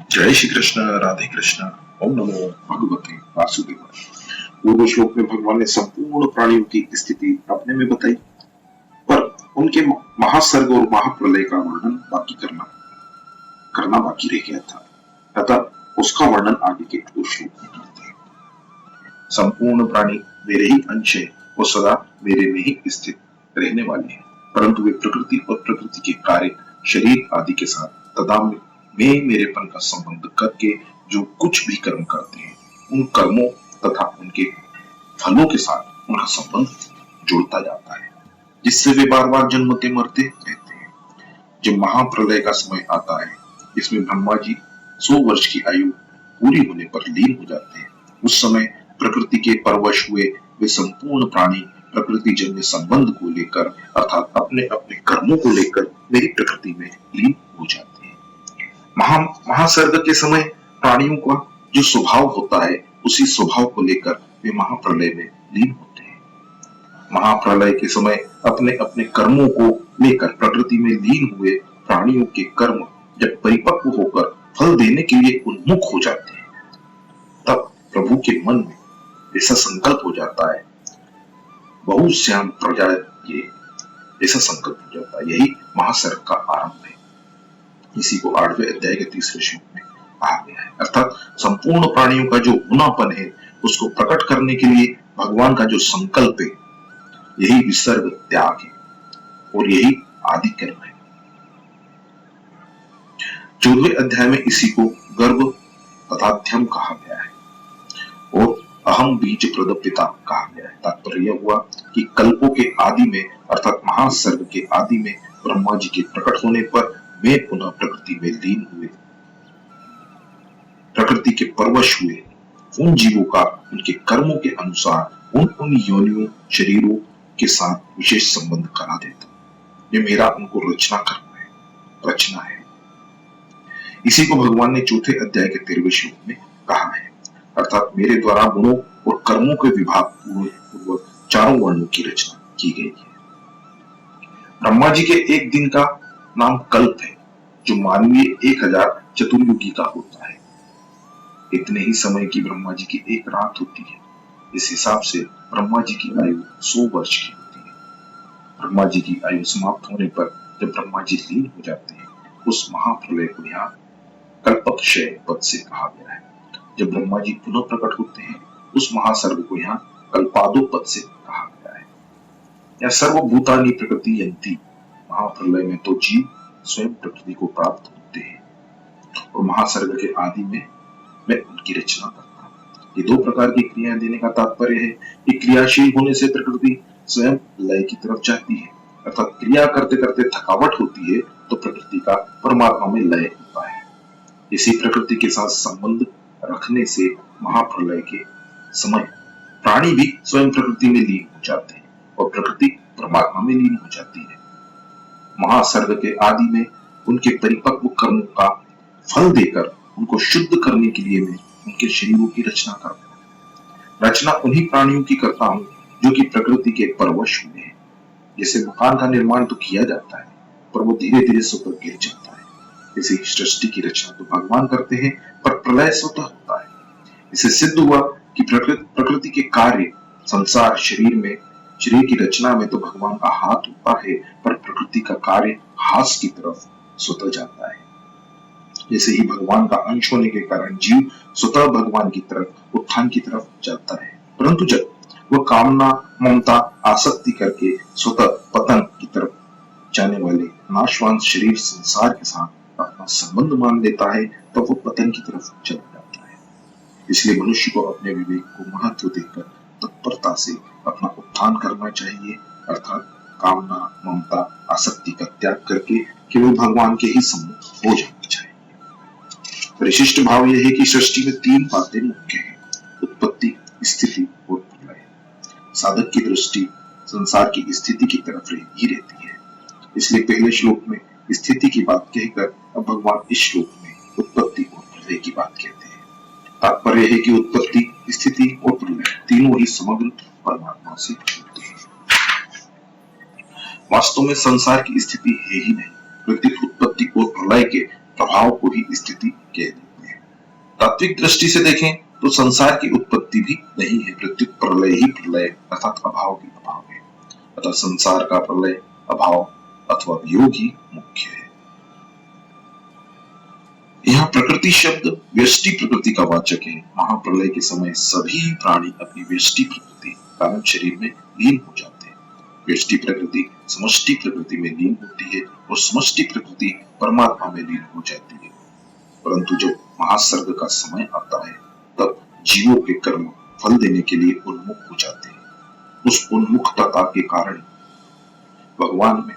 जय श्री कृष्ण, राधे कृष्ण। ओम नमो भगवते वासुदेवाय। पूर्व श्लोक में भगवान ने संपूर्ण प्राणियों की स्थिति अपने में बताई, पर उनके महासर्ग और महाप्रलय का वर्णन करना बाकी रह गया था। अतः उसका वर्णन आगे के दो श्लोक में करते हैं। संपूर्ण प्राणी मेरे ही अंश है और सदा मेरे में ही स्थित रहने वाले हैं, परंतु वे प्रकृति और प्रकृति के कार्य, शरीर आदि के साथ तदात्म्य में मेरेपन का संबंध करके जो कुछ भी कर्म करते हैं, उन कर्मों तथा उनके फलों के साथ उनका संबंध जुड़ता जाता है, जिससे वे बार बार जन्मते मरते रहते हैं। जब महाप्रलय का समय आता है, इसमें ब्रह्मा जी 100 वर्ष की आयु पूरी होने पर लीन हो जाते हैं। उस समय प्रकृति के परवश हुए वे संपूर्ण प्राणी प्रकृति जन्य संबंध को लेकर अर्थात अपने अपने कर्मों को लेकर मेरी प्रकृति में लीन हो जाते हैं। महासर्ग के समय प्राणियों का जो स्वभाव होता है, उसी स्वभाव को लेकर वे महाप्रलय में लीन होते हैं। महाप्रलय के समय अपने अपने कर्मों को लेकर प्रकृति में लीन हुए प्राणियों के कर्म जब परिपक्व होकर फल देने के लिए उन्मुख हो जाते हैं, तब प्रभु के मन में ऐसा संकल्प हो जाता है, बहुश्याम प्रजा ये, ऐसा संकल्प हो जाता है। यही महासर्ग का आरंभ है। इसी को 8वें अध्याय के 3रे श्लोक में कहा गया है। अर्थात संपूर्ण प्राणियों का जो गुनापन है, उसको प्रकट करने के लिए भगवान का जो संकल्प है, यही विसर्ग त्याग है और यही आदि कर्म है। 14वें अध्याय में इसी को गर्भ तथा ध्यम कहा गया है और अहम बीज प्रद पिता कहा गया है। तात्पर्य यह हुआ कि कल्पों के आदि में अर्थात महासर्ग के आदि में ब्रह्मा जी के प्रकट होने पर वे पुनः प्रकृति में लीन हुए, प्रकृति के परवश हुए उन जीवों का उनके कर्मों के अनुसार उन योनियों शरीरों के साथ विशेष संबंध करा देता। ये मेरा उनको रचना है। इसी को भगवान ने 4थे अध्याय के 13वें श्लोक में कहा है। अर्थात मेरे द्वारा गुणों और कर्मों के विभाग पूर्वक चारों वर्णों की रचना की गई है। ब्रह्मा जी के एक दिन का नाम कल्प है, जो मानवीय 1000 चतुर्युगी का होता है। इतने ही समय की ब्रह्मा जी की एक रात होती है। इस हिसाब से ब्रह्मा जी की आयु 100 वर्ष की होती है। ब्रह्मा जी की आयु समाप्त होने पर जब ब्रह्मा जी लीन हो जाते हैं, उस महाप्रलय को यहाँ कल्पक्षय पद से कहा गया है। जब ब्रह्मा जी पुनः प्रकट होते हैं, उस महासर्ग को यहाँ कल्पादो पद से कहा गया है। यह सर्वभूतानि प्रकृति यंती, महाप्रलय में तो जीव स्वयं प्रकृति को प्राप्त होते हैं और महासर्ग के आदि में मैं उनकी रचना करता हूँ। ये 2 प्रकार की क्रियाएं देने का तात्पर्य है कि क्रियाशील होने से प्रकृति स्वयं लय की तरफ जाती है, अर्थात क्रिया करते करते थकावट होती है तो प्रकृति का परमात्मा में लय होता है। इसी प्रकृति के साथ संबंध रखने से महाप्रलय के समय प्राणी भी स्वयं प्रकृति में लीन हो जाते हैं और प्रकृति परमात्मा में लीन हो जाती है। महासर्ग के आदि में उनके परिपक्व कर्मों का फल देकर उनको शुद्ध करने के लिए मैं उनके शरीरों की रचना करता हूँ। रचना उन्हीं प्राणियों की करता हूँ जो कि प्रकृति के परवश हुए हैं। जैसे मकान का निर्माण तो किया जाता है, पर वो धीरे धीरे स्वतः गिर जाता है। इसे सृष्टि की रचना तो भगवान करते हैं, पर प्रलय स्वतः होता है। इसे सिद्ध हुआ कि प्रकृति के कार्य संसार शरीर की रचना में तो भगवान का हाथ होता है, पर प्रकृति का कार्य हास की तरफ स्वतः जाता है। जैसे ही भगवान का अंश होने के कारण जीव स्वतः भगवान की तरफ उत्थान की तरफ जाता है, परंतु जब वह कामना ममता आसक्ति करके स्वतः पतन की तरफ जाने वाले नाशवान शरीर संसार के साथ अपना संबंध मान लेता है, तब वो पतन की तरफ चला जाता है। इसलिए मनुष्य को अपने विवेक को महत्व देकर तत्परता से अपना उत्थान करना चाहिए, अर्थात कामना ममता आसक्ति का त्याग करके केवल भगवान के ही सम्मुख हो जाना चाहिए। विशिष्ट भाव यह है कि सृष्टि में 3 बातें मुख्य हैं, उत्पत्ति, स्थिति और प्रलय। साधक की दृष्टि संसार की स्थिति की तरफ ही रहती है। इसलिए पहले श्लोक में स्थिति की बात कहकर अब भगवान इस श्लोक में उत्पत्ति और प्रलय की बात कहते हैं। तात्पर्य है कि उत्पत्ति, स्थिति और प्रलय तीनों ही समग्र परमात्मा से होते हैं। वास्तव में संसार की स्थिति है ही नहीं, प्रत्येक उत्पत्ति और प्रलय के प्रभाव को ही स्थिति कह तात्विक दृष्टि से देखें तो संसार की उत्पत्ति भी नहीं है, प्रत्युत प्रलय ही प्रलय अर्थात अभाव की अभाव है। अतः संसार का प्रलय, अभाव अथवा वियोग ही मुख्य है। यहाँ प्रकृति शब्द व्यष्टि प्रकृति का वाचक है। महाप्रलय के समय सभी प्राणी अपनी व्यष्टि प्रकृति कारण शरीर में लीन हो जाते हैं। व्यष्टि प्रकृति समष्टि प्रकृति में लीन होती है और समष्टि प्रकृति परमात्मा में लीन हो जाती है। परंतु जब महासर्ग का समय आता है तब जीवों के कर्म फल देने के लिए उन्मुख हो जाते हैं। उस उन्मुखता के कारण भगवान में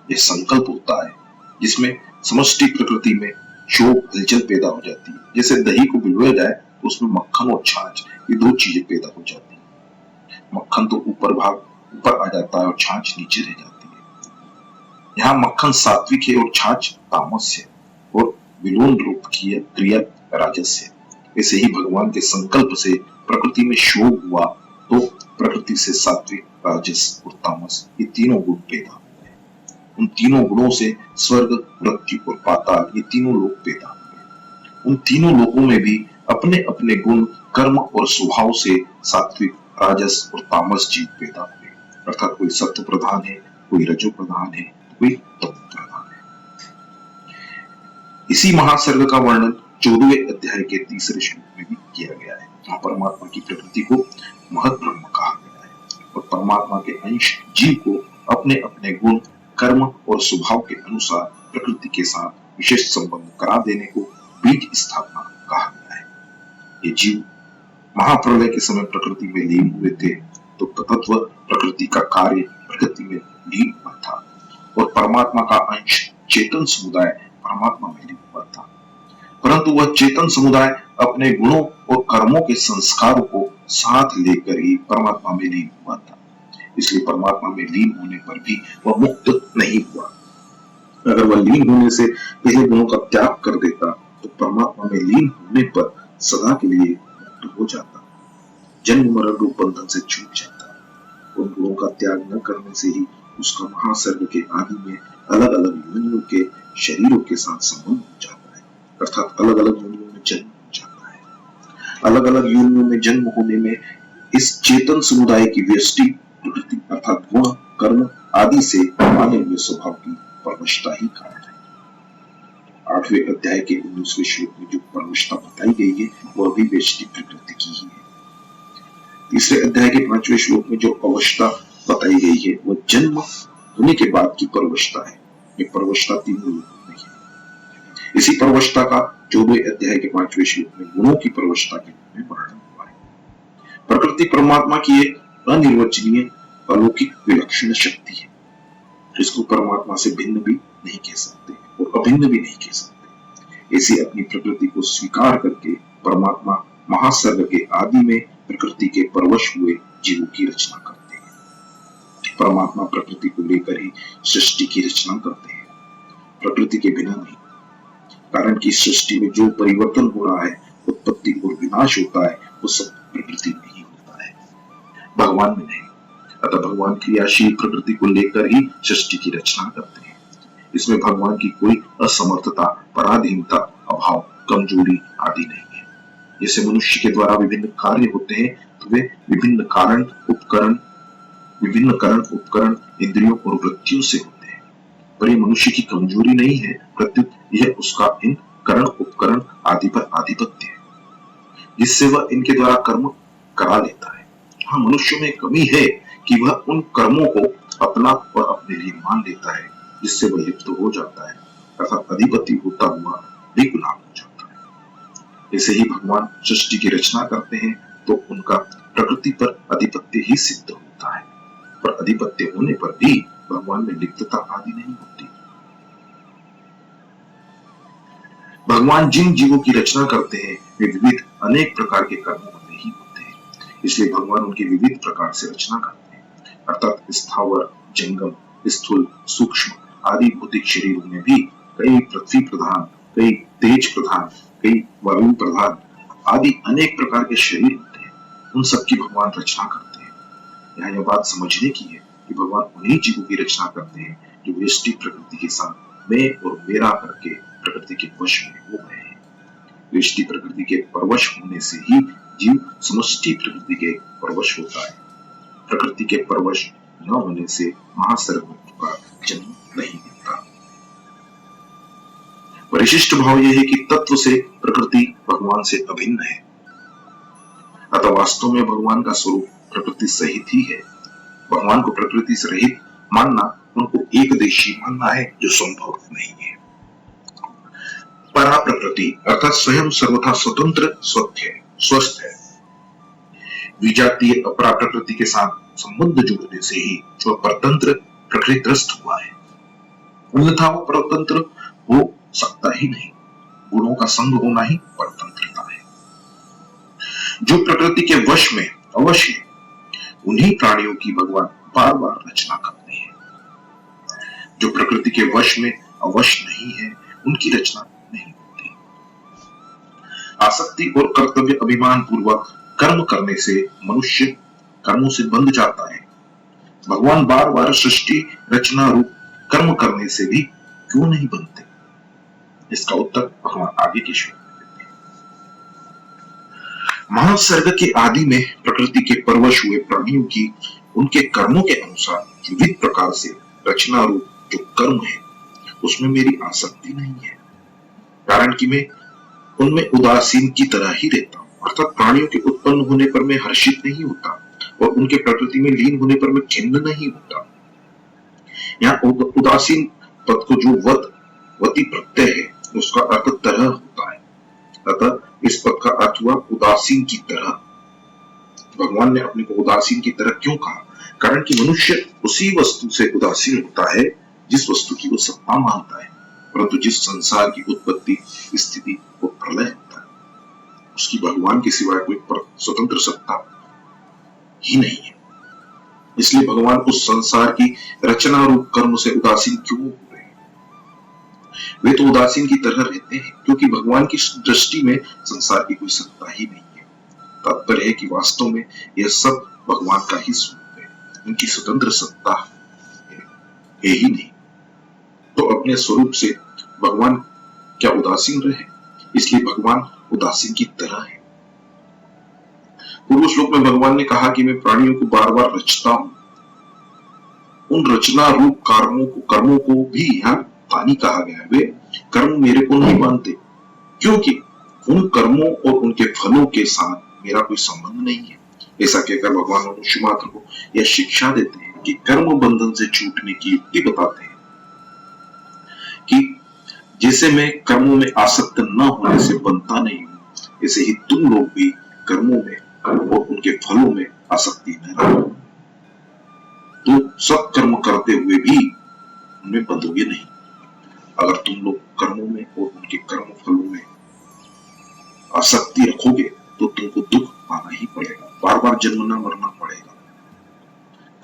यह संकल्प होता है जिसमें समष्टि प्रकृति में शोक हलचल पैदा हो जाती है। जैसे दही को भिगोया जाए तो उसमें मक्खन और छाछ ये दो चीजें पैदा हो जाती है। मक्खन तो ऊपर आ जाता है और छाछ नीचे रह जाती है। यहाँ मक्खन सात्विक है और छाछ तामस है और विलोन रूप की क्रिया राजस है। ऐसे ही भगवान के संकल्प से प्रकृति में शोक हुआ तो प्रकृति से सात्विक, राजस और तामस ये तीनों गुण पैदा हुए। उन तीनों गुणों से स्वर्ग, मृत्यु और पाताल ये तीनों लोक पैदा हुए। उन तीनों लोकों में भी अपने अपने गुण, कर्म और स्वभाव से सात्विक, राजस और तामस जीव पैदा हुए। अर्थात कोई सत्व प्रधान है, कोई रजो प्रधान है, कोई तमो प्रधान है। इसी महासर्ग का वर्णन 14वें अध्याय के 3रे श्लोक में भी किया गया है। जहाँ परमात्मा की प्रकृति को महत् ब्रह्म कहा गया है और परमात्मा के अंश जीव को अपने अपने गुण, कर्म और स्वभाव के अनुसार प्रकृति के साथ विशेष संबंध करा देने को बीज स्थापना कहा गया है। ये जीव महाप्रलय के समय प्रकृति में लीन हुए थे तो तत्व प्रकृति का कार्य प्रकृति में लीन हुआ था और परमात्मा का अंश चेतन समुदाय परमात्मा में लीन हुआ था। परंतु वह चेतन समुदाय अपने गुणों और कर्मों के संस्कारों को साथ लेकर ही परमात्मा में लीन हुआ था। इसलिए परमात्मा में लीन होने पर भी वह मुक्त नहीं हुआ। अगर वह लीन होने से पहले गुणों का त्याग कर देता तो परमात्मा में लीन होने पर सदा के लिए मुक्त हो जाता, जन्म मरण रूप बंधन से छूट जाता। उन गुणों का त्याग न करने से ही उसका महासर्ग के आदि में अलग अलग योनियों के शरीरों के साथ संबंध हो जाता है, अर्थात अलग अलग योनियों में जन्म हो जाता है। अलग अलग योनियों में जन्म होने में इस चेतन समुदाय की व्यष्टि प्रकृति अर्थात गुण, कर्म आदि से माने हुए स्वभाव की परवशता ही कारण है। 8वें अध्याय के 19वें श्लोक में जो परवशता बताई गई है वह भी व्यष्टि प्रकृति की ही है। 3रे अध्याय के 5वें श्लोक में जो अवस्था बताई गई है वह जन्म होने के बाद की परवशता है। ये परवशता तीनों लोगों में है। इसी परवशता का 14वें अध्याय के 5वें श्लोक में गुणों की परवशता के रूप में वर्णन हुआ है। प्रकृति परमात्मा की एक अनिर्वचनीय अलौकिक विलक्षण शक्ति है जिसको परमात्मा से भिन्न भी नहीं कह सकते और अभिन्न भी नहीं कह सकते। ऐसी अपनी प्रकृति को स्वीकार करके परमात्मा महासर्ग के आदि में प्रकृति के परवश हुए जीवों की रचना करते हैं। परमात्मा प्रकृति को लेकर ही सृष्टि की रचना करते हैं, प्रकृति के बिना नहीं। कारण की सृष्टि में जो परिवर्तन हो रहा है, उत्पत्ति और विनाश होता है, वो सब प्रकृति में ही होता है, भगवान में नहीं। अतः भगवान क्रियाशील प्रकृति को लेकर ही सृष्टि की रचना करते हैं। इसमें भगवान की कोई असमर्थता, पराधीनता, अभाव, कमजोरी आदि नहीं है। जैसे मनुष्य के द्वारा विभिन्न कार्य होते हैं तो वे विभिन्न करण उपकरण इंद्रियों और वृत्तियों से होते हैं, पर यह मनुष्य की कमजोरी नहीं है, प्रत्युत यह उसका इन करण उपकरण आदि पर आधिपत्य है जिससे वह इनके द्वारा कर्म करा लेता है। हाँ, मनुष्य में कमी है कि वह उन कर्मों को अपना और अपने लिए मान लेता है जिससे वह लिप्त हो जाता है, अर्थात अधिपति होता हुआ भी गुलाम हो जाता है। ऐसे ही भगवान सृष्टि की रचना करते हैं तो उनका प्रकृति पर अधिपत्य ही सिद्ध होता है, पर अधिपत्य होने पर भी भगवान में लिप्तता आदि नहीं होती। भगवान जिन जीवों की रचना करते हैं वे विविध अनेक प्रकार के कर्मों वाले ही होते हैं, इसलिए भगवान उनकी विविध प्रकार से रचना करते हैं, अर्थात स्थावर, जंगम, स्थूल, सूक्ष्म आदि भौतिक शरीरों में भी कई पृथ्वी प्रधान, कई तेज प्रधान, कई वायु प्रधान आदि अनेक प्रकार के शरीर होते हैं। उन सबकी भगवान रचना करते हैं। यहाँ यह बात समझने की है कि भगवान उन्हीं जीवों की रचना करते हैं जो व्यष्टि प्रकृति के साथ मैं और मेरा करके प्रकृति के वश में हो गए हैं। व्यष्टि प्रकृति के परवश होने से ही जीव समष्टि प्रकृति के परवश होता है। प्रकृति के परवश न होने से महासर्ग का जन्म नहीं होता। परिशिष्ट भाव यह है कि तत्व से प्रकृति भगवान से अभिन्न है, अतः वास्तव में भगवान का स्वरूप प्रकृति सहित ही है। भगवान को प्रकृति से रहित मानना उनको एकदेशी मानना है, जो संभव नहीं है। परा प्रकृति अर्थात स्वयं सर्वथा स्वतंत्र स्वस्थ है। विजातीय अपरा प्रकृति के साथ संबंध जोड़ने से ही जो परतंत्र प्रकृतिग्रस्त हुआ है, अन्यथा वो परतंत्र हो सकता ही नहीं। गुणों का संग होना ही परतंत्रता है। जो प्रकृति के वश में अवश्य है, उन्हीं प्राणियों की भगवान बार बार रचना करते हैं। जो प्रकृति के वश में अवश्य नहीं है, उनकी रचना नहीं होती। आसक्ति और कर्तव्य अभिमान पूर्वक कर्म करने से मनुष्य कर्मों से बंध जाता है। भगवान बार बार सृष्टि रचना रूप कर्म करने से भी क्यों नहीं बनते? इसका उत्तर भगवान आगे के श्लोक में देते हैं। महासर्ग के आदि में प्रकृति के परवश हुए प्राणियों की उनके कर्मों के अनुसार विविध प्रकार से रचना रूप जो कर्म है, उसमें मेरी आसक्ति नहीं है, कारण कि मैं उनमें उदासीन की तरह ही रहता हूं। अर्थात प्राणियों के उत्पन्न होने पर मैं हर्षित नहीं होता और उनके प्रकृति में लीन होने पर मैं खिन्न नहीं होता। यहाँ उदासीन पद को जो वती प्रत्यय है, उसका अर्थ तरह होता है। अतः इस पद का अर्थ हुआ उदासीन की तरह। भगवान ने अपने को उदासीन की तरह क्यों कहा? कारण कि मनुष्य उसी वस्तु से उदासीन होता है जिस वस्तु की वो सत्ता मानता है, परंतु जिस संसार की उत्पत्ति स्थिति वो प्रलय होता है, उसकी भगवान के सिवाय कोई स्वतंत्र सत्ता ही नहीं है। इसलिए भगवान उस संसार की रचना रूप कर्म से उदासीन क्यों हो रहे हैं? वे तो उदासीन की तरह रहते हैं क्योंकि भगवान की दृष्टि में संसार की कोई सत्ता ही नहीं है। तात्पर्य है कि वास्तव में यह सब भगवान का ही स्वरूप है, उनकी स्वतंत्र सत्ता है ही नहीं। तो अपने स्वरूप से भगवान क्या उदासीन रहे? इसलिए भगवान उदासीन की तरह है। पूर्व श्लोक में भगवान ने कहा कि मैं प्राणियों को बार बार रचता हूं। उन रचना रूप कर्मों को भी यहाँ पानी कहा गया है। वे कर्म मेरे को नहीं मानते क्योंकि उन कर्मों और उनके फलों के साथ मेरा कोई संबंध नहीं है। ऐसा कहकर भगवान मनुष्य मात्र को यह शिक्षा देते हैं कि कर्म बंधन से छूटने की युक्ति बताते हैं कि जैसे मैं कर्मों में आसक्त न होने से बनता नहीं हूं, ऐसे ही तुम लोग भी कर्मों में और उनके फलों में आसक्ति न रखो, तो सब कर्म करते हुए भी उनमें बंधोगे नहीं। अगर तुम लोग कर्मों में और उनके कर्म फलों में आसक्ति रखोगे तो तुमको दुख पाना ही पड़ेगा, बार बार जन्मना मरना पड़ेगा।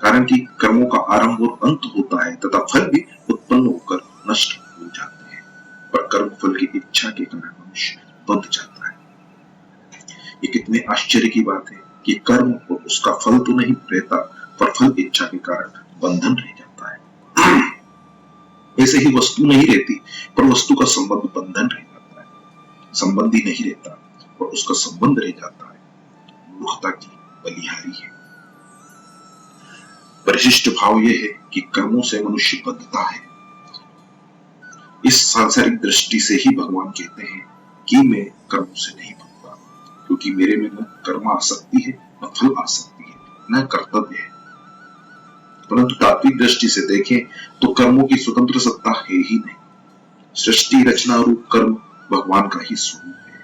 कारण कि कर्मों का आरंभ और अंत होता है तथा फल भी उत्पन्न होकर नष्ट हो जाते हैं, पर कर्म फल की इच्छा के कारण मनुष्य बंध जाता है। ये कितने आश्चर्य की बात है कि कर्म और उसका फल तो नहीं रहता, पर फल इच्छा के कारण बंधन रह जाता है। ऐसे ही वस्तु नहीं रहती, पर वस्तु का संबंध बंधन रह जाता है। संबंधी नहीं रहता और उसका संबंध रह जाता है। मूर्खता की बलिहारी है। परिशिष्ट भाव यह है कि कर्मों से मनुष्य बंधता है। इस सांसारिक दृष्टि से ही भगवान कहते हैं कि मैं कर्मों से नहीं बंधता, क्योंकि मेरे में न कर्म आसक्ति है, न फल आसक्ति है, न कर्तव्य है। परंतु तात्विक दृष्टि से देखें तो कर्मों की स्वतंत्र सत्ता है ही नहीं। सृष्टि रचना रूप कर्म भगवान का ही स्वरूप है।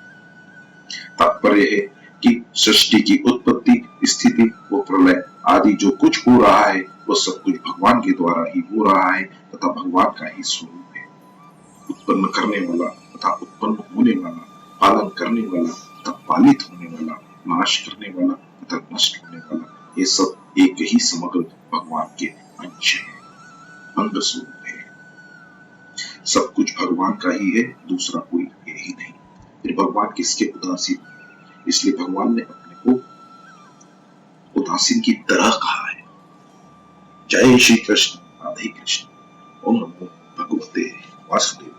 तात्पर्य है कि सृष्टि की उत्पत्ति स्थिति व प्रलय आदि जो कुछ हो रहा है वह सब कुछ भगवान के द्वारा ही हो रहा है तथा भगवान का ही स्वरूप है। उत्पन्न करने वाला तथा उत्पन्न होने वाला, पालन करने वाला तथा पालित होने वाला, नाश करने वाला तथा नष्ट होने वाला, ये सब एक ही समग्र भगवान के अंश है, अंग स्वरूप है। सब कुछ भगवान का ही है, दूसरा कोई है ही नहीं। फिर भगवान किसके उदासीन? इसलिए भगवान ने अपने को उदासीन की तरह कहा है। जय श्री कृष्ण, राधे कृष्ण। ओम नमो भगवते वासुदेव।